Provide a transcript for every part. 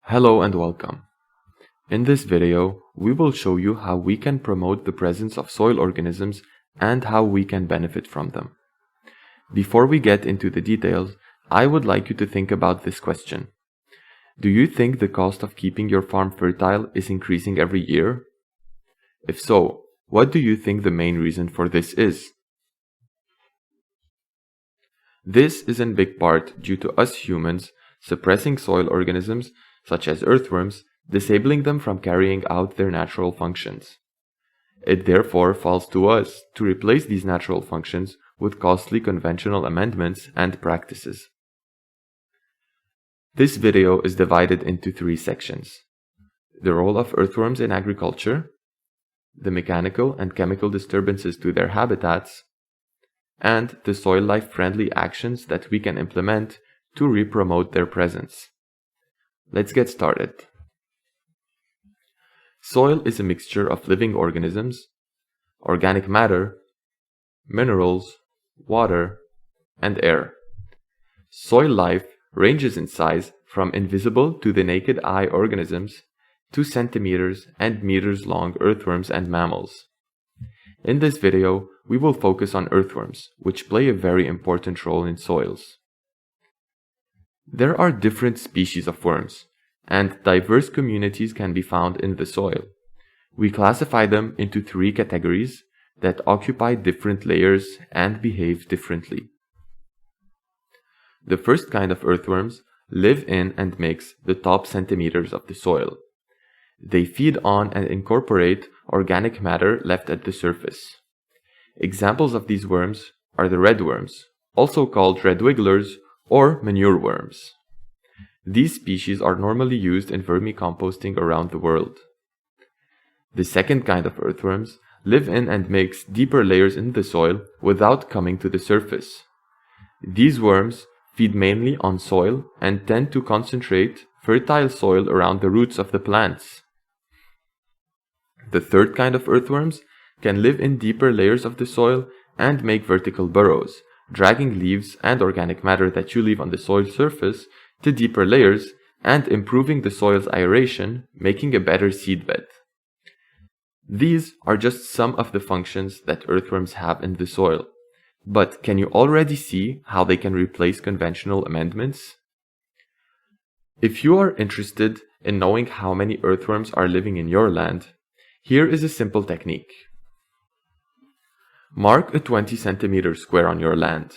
Hello and welcome. In this video, we will show you how we can promote the presence of soil organisms and how we can benefit from them. Before we get into the details, I would like you to think about this question. Do you think the cost of keeping your farm fertile is increasing every year? If so, what do you think the main reason for this is? This is in big part due to us humans suppressing soil organisms such as earthworms, disabling them from carrying out their natural functions. It therefore falls to us to replace these natural functions with costly conventional amendments and practices. This video is divided into 3 sections: the role of earthworms in agriculture, the mechanical and chemical disturbances to their habitats, and the soil life-friendly actions that we can implement to re-promote their presence. Let's get started. Soil is a mixture of living organisms, organic matter, minerals, water, and air. Soil life ranges in size from invisible to the naked eye organisms to centimeters and meters long earthworms and mammals. In this video, we will focus on earthworms, which play a very important role in soils. There are different species of worms, and diverse communities can be found in the soil. We classify them into 3 categories that occupy different layers and behave differently. The first kind of earthworms live in and mix the top centimeters of the soil. They feed on and incorporate organic matter left at the surface. Examples of these worms are the redworms, also called red wigglers or manure worms. These species are normally used in vermicomposting around the world. The second kind of earthworms live in and mix deeper layers in the soil without coming to the surface. These worms feed mainly on soil and tend to concentrate fertile soil around the roots of the plants. The third kind of earthworms can live in deeper layers of the soil and make vertical burrows, dragging leaves and organic matter that you leave on the soil surface to deeper layers and improving the soil's aeration, making a better seedbed. These are just some of the functions that earthworms have in the soil. But can you already see how they can replace conventional amendments? If you are interested in knowing how many earthworms are living in your land, here is a simple technique. Mark a 20 centimeter square on your land.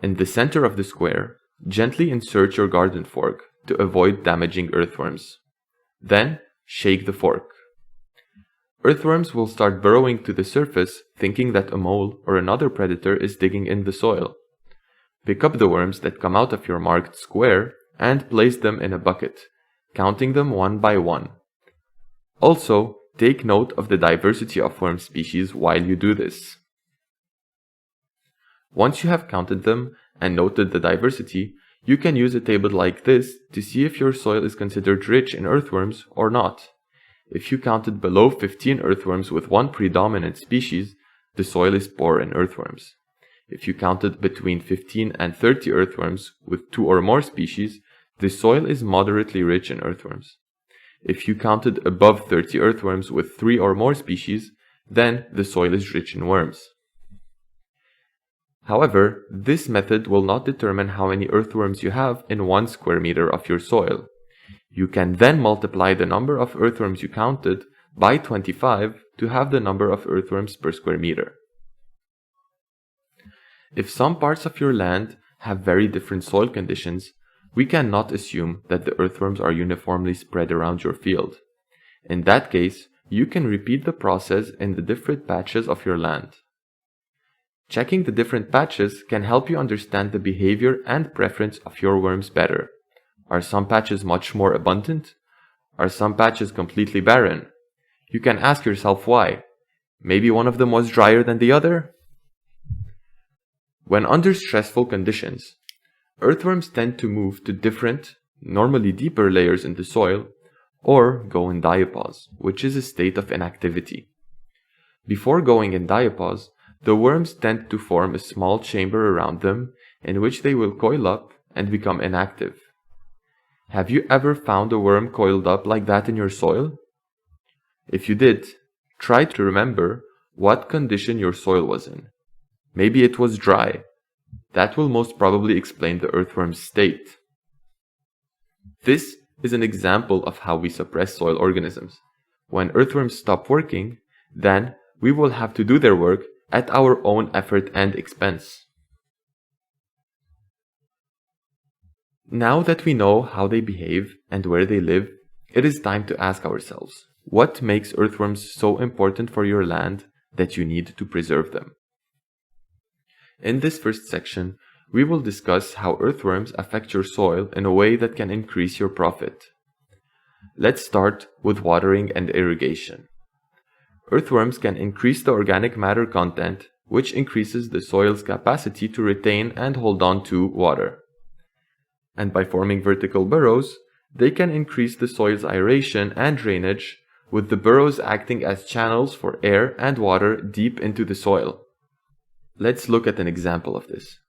In the center of the square, gently insert your garden fork to avoid damaging earthworms. Then, shake the fork. Earthworms will start burrowing to the surface, thinking that a mole or another predator is digging in the soil. Pick up the worms that come out of your marked square and place them in a bucket, counting them one by one. Also, take note of the diversity of worm species while you do this. Once you have counted them and noted the diversity, you can use a table like this to see if your soil is considered rich in earthworms or not. If you counted below 15 earthworms with one predominant species, the soil is poor in earthworms. If you counted between 15 and 30 earthworms with 2 or more species, the soil is moderately rich in earthworms. If you counted above 30 earthworms with 3 or more species, then the soil is rich in worms. However, this method will not determine how many earthworms you have in 1 square meter of your soil. You can then multiply the number of earthworms you counted by 25 to have the number of earthworms per square meter. If some parts of your land have very different soil conditions, we cannot assume that the earthworms are uniformly spread around your field. In that case, you can repeat the process in the different patches of your land. Checking the different patches can help you understand the behavior and preference of your worms better. Are some patches much more abundant? Are some patches completely barren? You can ask yourself why. Maybe one of them was drier than the other? When under stressful conditions, earthworms tend to move to different, normally deeper layers in the soil, or go in diapause, which is a state of inactivity. Before going in diapause, the worms tend to form a small chamber around them in which they will coil up and become inactive. Have you ever found a worm coiled up like that in your soil? If you did, try to remember what condition your soil was in. Maybe it was dry. That will most probably explain the earthworm's state. This is an example of how we suppress soil organisms. When earthworms stop working, then we will have to do their work at our own effort and expense. Now that we know how they behave and where they live, it is time to ask ourselves, what makes earthworms so important for your land that you need to preserve them? In this first section, we will discuss how earthworms affect your soil in a way that can increase your profit. Let's start with watering and irrigation. Earthworms can increase the organic matter content, which increases the soil's capacity to retain and hold on to water. And by forming vertical burrows, they can increase the soil's aeration and drainage, with the burrows acting as channels for air and water deep into the soil. Let's look at an example of this.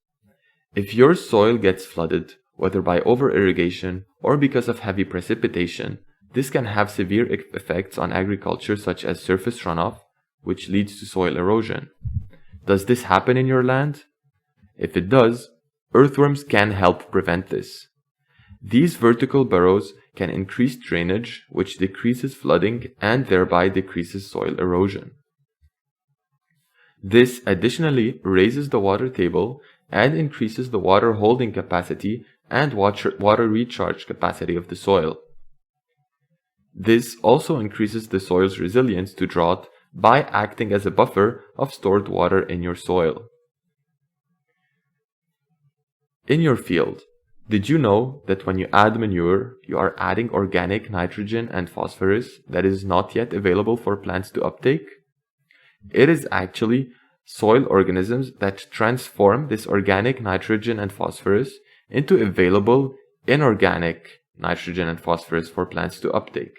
If your soil gets flooded, whether by over-irrigation or because of heavy precipitation, this can have severe effects on agriculture, such as surface runoff, which leads to soil erosion. Does this happen in your land? If it does, earthworms can help prevent this. These vertical burrows can increase drainage, which decreases flooding and thereby decreases soil erosion. This additionally raises the water table and increases the water holding capacity and water recharge capacity of the soil. This also increases the soil's resilience to drought by acting as a buffer of stored water in your soil. In your field, did you know that when you add manure, you are adding organic nitrogen and phosphorus that is not yet available for plants to uptake? It is actually soil organisms that transform this organic nitrogen and phosphorus into available inorganic nitrogen and phosphorus for plants to uptake.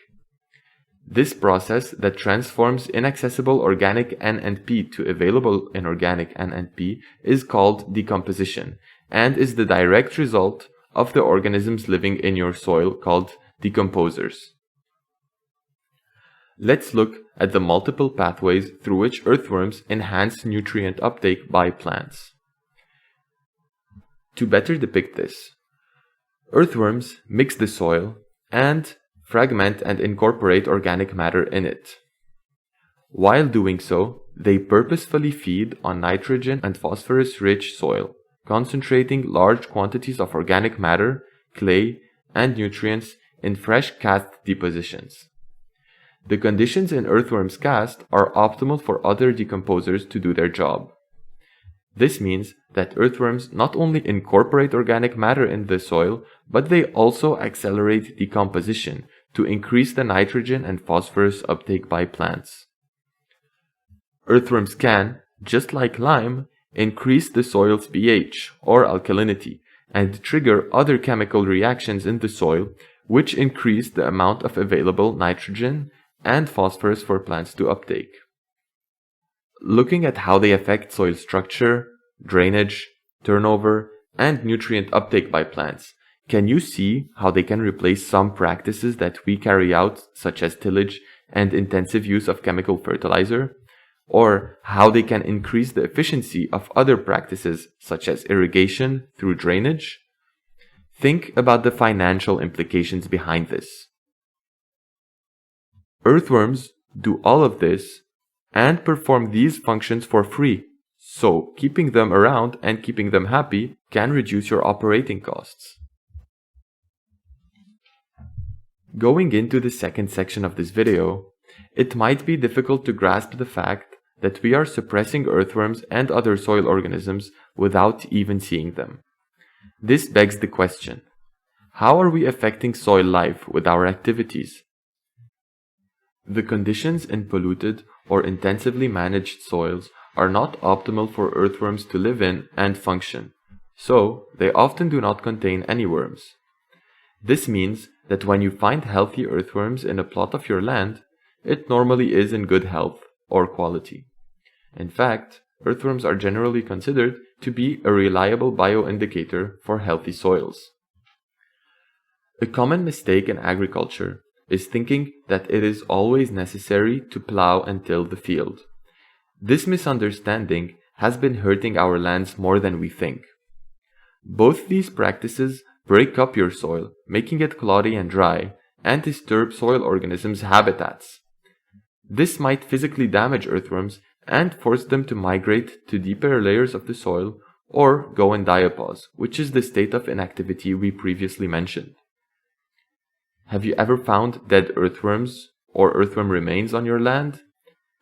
This process that transforms inaccessible organic N and P to available inorganic N and P is called decomposition and is the direct result of the organisms living in your soil called decomposers. Let's look at the multiple pathways through which earthworms enhance nutrient uptake by plants. To better depict this, earthworms mix the soil and fragment and incorporate organic matter in it. While doing so, they purposefully feed on nitrogen and phosphorus-rich soil, concentrating large quantities of organic matter, clay, and nutrients in fresh cast depositions. The conditions in earthworms' cast are optimal for other decomposers to do their job. This means that earthworms not only incorporate organic matter in the soil, but they also accelerate decomposition to increase the nitrogen and phosphorus uptake by plants. Earthworms can, just like lime, increase the soil's pH or alkalinity and trigger other chemical reactions in the soil, which increase the amount of available nitrogen and phosphorus for plants to uptake. Looking at how they affect soil structure, drainage, turnover, and nutrient uptake by plants, can you see how they can replace some practices that we carry out, such as tillage and intensive use of chemical fertilizer? Or how they can increase the efficiency of other practices, such as irrigation through drainage? Think about the financial implications behind this. Earthworms do all of this and perform these functions for free, so keeping them around and keeping them happy can reduce your operating costs. Going into the second section of this video, it might be difficult to grasp the fact that we are suppressing earthworms and other soil organisms without even seeing them. This begs the question, how are we affecting soil life with our activities? The conditions in polluted or intensively managed soils are not optimal for earthworms to live in and function, so they often do not contain any worms. This means that when you find healthy earthworms in a plot of your land, it normally is in good health or quality. In fact, earthworms are generally considered to be a reliable bioindicator for healthy soils. A common mistake in agriculture is thinking that it is always necessary to plow and till the field. This misunderstanding has been hurting our lands more than we think. Both these practices break up your soil, making it cloddy and dry, and disturb soil organisms' habitats. This might physically damage earthworms and force them to migrate to deeper layers of the soil or go in diapause, which is the state of inactivity we previously mentioned. Have you ever found dead earthworms or earthworm remains on your land?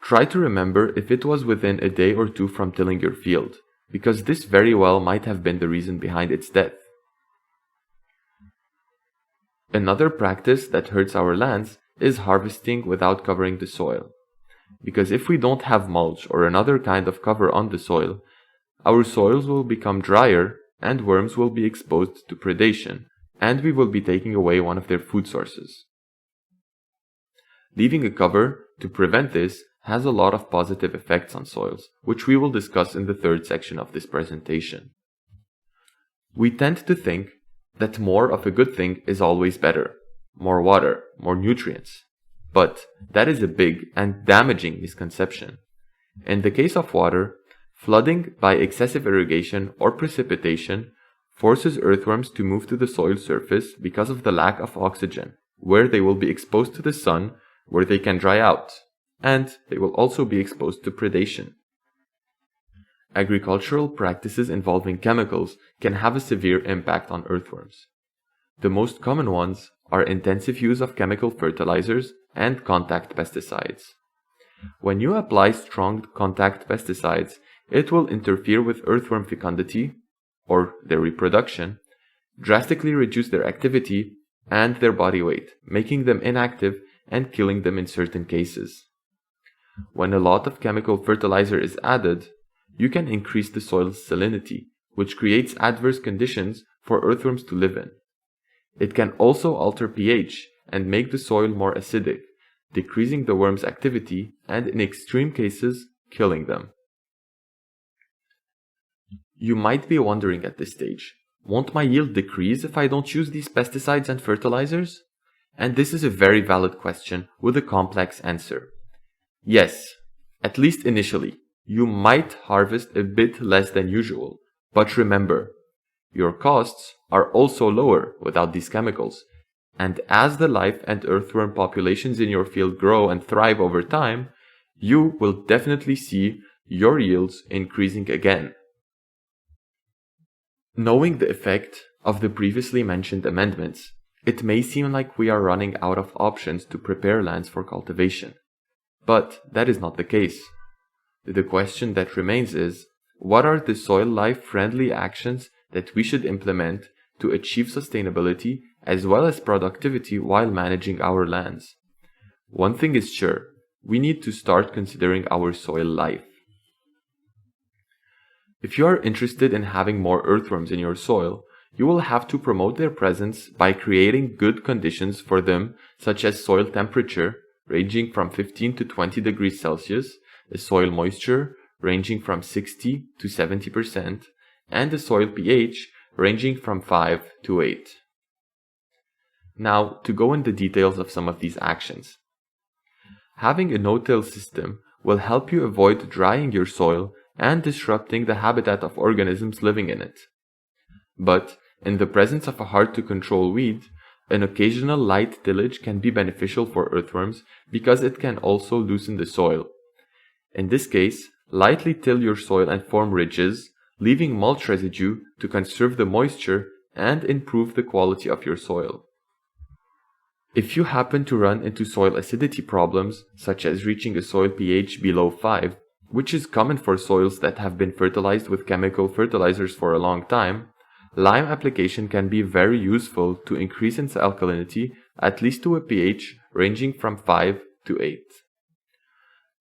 Try to remember if it was within a day or two from tilling your field, because this very well might have been the reason behind its death. Another practice that hurts our lands is harvesting without covering the soil. Because if we don't have mulch or another kind of cover on the soil, our soils will become drier and worms will be exposed to predation, and we will be taking away one of their food sources. Leaving a cover to prevent this has a lot of positive effects on soils, which we will discuss in the third section of this presentation. We tend to think that more of a good thing is always better. More water, more nutrients. But that is a big and damaging misconception. In the case of water, flooding by excessive irrigation or precipitation forces earthworms to move to the soil surface because of the lack of oxygen, where they will be exposed to the sun, where they can dry out, and they will also be exposed to predation. Agricultural practices involving chemicals can have a severe impact on earthworms. The most common ones are intensive use of chemical fertilizers and contact pesticides. When you apply strong contact pesticides, it will interfere with earthworm fecundity, or their reproduction, drastically reduce their activity and their body weight, making them inactive and killing them in certain cases. When a lot of chemical fertilizer is added, you can increase the soil's salinity, which creates adverse conditions for earthworms to live in. It can also alter pH and make the soil more acidic, decreasing the worm's activity and, in extreme cases, killing them. You might be wondering at this stage, won't my yield decrease if I don't use these pesticides and fertilizers? And this is a very valid question with a complex answer. Yes, at least initially, you might harvest a bit less than usual, but remember, your costs are also lower without these chemicals, and as the life and earthworm populations in your field grow and thrive over time, you will definitely see your yields increasing again. Knowing the effect of the previously mentioned amendments, it may seem like we are running out of options to prepare lands for cultivation. But that is not the case. The question that remains is, what are the soil life friendly actions that we should implement to achieve sustainability as well as productivity while managing our lands? One thing is sure, we need to start considering our soil life. If you are interested in having more earthworms in your soil, you will have to promote their presence by creating good conditions for them, such as soil temperature ranging from 15 to 20 degrees Celsius, a soil moisture ranging from 60 to 70%, and a soil pH ranging from 5 to 8. Now, to go into details of some of these actions. Having a no-till system will help you avoid drying your soil and disrupting the habitat of organisms living in it. But in the presence of a hard-to-control weed, an occasional light tillage can be beneficial for earthworms because it can also loosen the soil. In this case, lightly till your soil and form ridges, leaving mulch residue to conserve the moisture and improve the quality of your soil. If you happen to run into soil acidity problems, such as reaching a soil pH below 5, which is common for soils that have been fertilized with chemical fertilizers for a long time, lime application can be very useful to increase its alkalinity at least to a pH ranging from 5 to 8.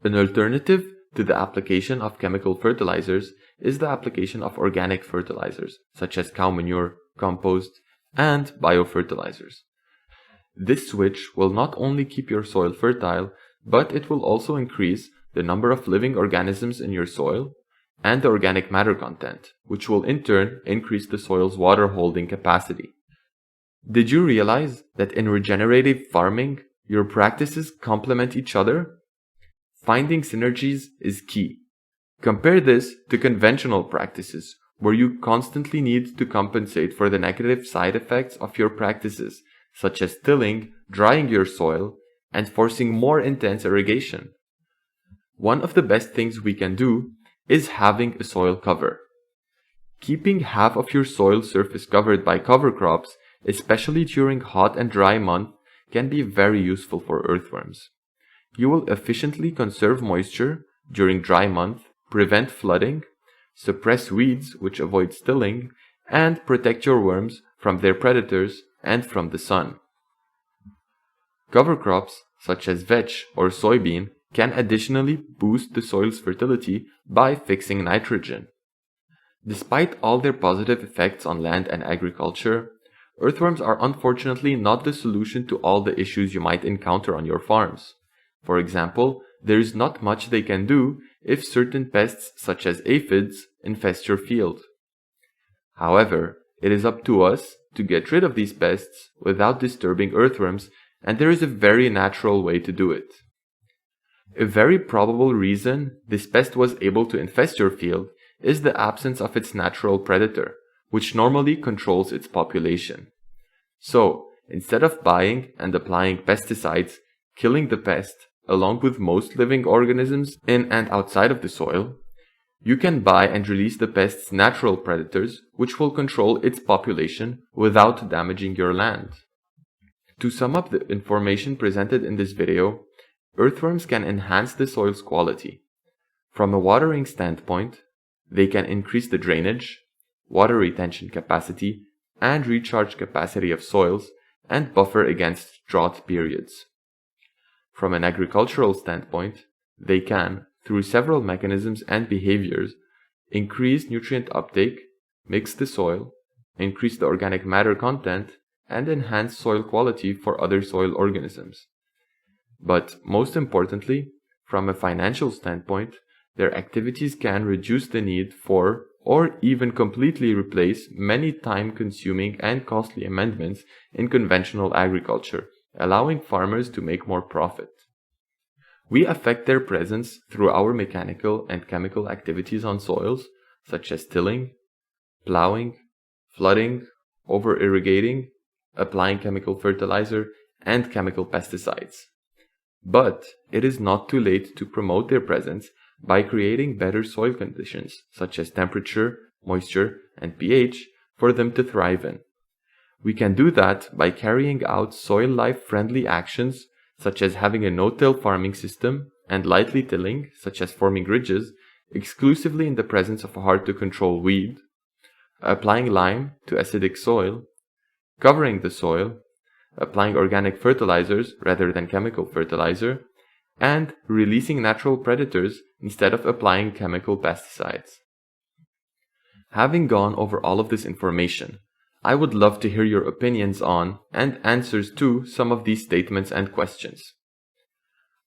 An alternative to the application of chemical fertilizers is the application of organic fertilizers, such as cow manure, compost, and biofertilizers. This switch will not only keep your soil fertile, but it will also increase the number of living organisms in your soil and the organic matter content, which will in turn increase the soil's water holding capacity. Did you realize that in regenerative farming, your practices complement each other? Finding synergies is key. Compare this to conventional practices, where you constantly need to compensate for the negative side effects of your practices, such as tilling, drying your soil, and forcing more intense irrigation. One of the best things we can do is having a soil cover. Keeping half of your soil surface covered by cover crops, especially during hot and dry months, can be very useful for earthworms. You will efficiently conserve moisture during dry months, prevent flooding, suppress weeds which avoid tilling, and protect your worms from their predators and from the sun. Cover crops such as vetch or soybean can additionally boost the soil's fertility by fixing nitrogen. Despite all their positive effects on land and agriculture, earthworms are unfortunately not the solution to all the issues you might encounter on your farms. For example, there is not much they can do if certain pests such as aphids infest your field. However, it is up to us to get rid of these pests without disturbing earthworms, and there is a very natural way to do it. A very probable reason this pest was able to infest your field is the absence of its natural predator, which normally controls its population. So, instead of buying and applying pesticides, killing the pest, along with most living organisms in and outside of the soil, you can buy and release the pest's natural predators, which will control its population without damaging your land. To sum up the information presented in this video, earthworms can enhance the soil's quality. From a watering standpoint, they can increase the drainage, water retention capacity, and recharge capacity of soils, and buffer against drought periods. From an agricultural standpoint, they can, through several mechanisms and behaviors, increase nutrient uptake, mix the soil, increase the organic matter content, and enhance soil quality for other soil organisms. But most importantly, from a financial standpoint, their activities can reduce the need for or even completely replace many time-consuming and costly amendments in conventional agriculture, allowing farmers to make more profit. We affect their presence through our mechanical and chemical activities on soils, such as tilling, plowing, flooding, over-irrigating, applying chemical fertilizer, and chemical pesticides. But it is not too late to promote their presence by creating better soil conditions, such as temperature, moisture, and pH, for them to thrive in. We can do that by carrying out soil life-friendly actions, such as having a no-till farming system and lightly tilling, such as forming ridges, exclusively in the presence of a hard-to-control weed, applying lime to acidic soil, covering the soil, applying organic fertilizers rather than chemical fertilizer, and releasing natural predators instead of applying chemical pesticides. Having gone over all of this information, I would love to hear your opinions on and answers to some of these statements and questions.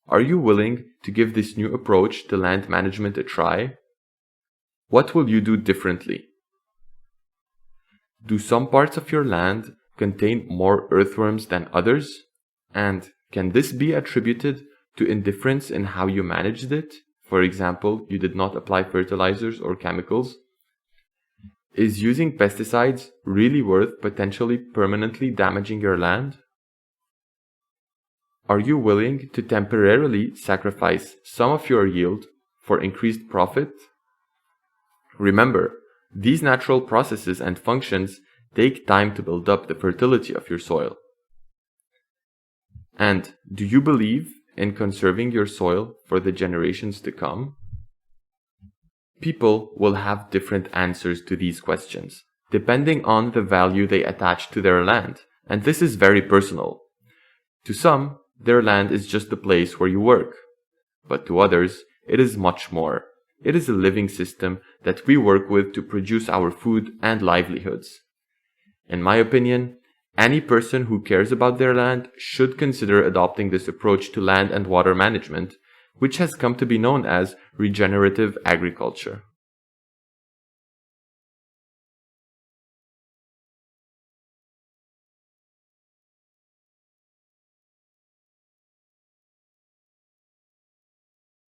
Are you willing to give this new approach to land management a try? What will you do differently? Do some parts of your land contain more earthworms than others? And can this be attributed to indifference in how you managed it? For example, you did not apply fertilizers or chemicals. Is using pesticides really worth potentially permanently damaging your land? Are you willing to temporarily sacrifice some of your yield for increased profit? Remember, these natural processes and functions take time to build up the fertility of your soil. And do you believe in conserving your soil for the generations to come? People will have different answers to these questions, depending on the value they attach to their land, and this is very personal. To some, their land is just the place where you work, but to others, it is much more. It is a living system that we work with to produce our food and livelihoods. In my opinion, any person who cares about their land should consider adopting this approach to land and water management, which has come to be known as regenerative agriculture.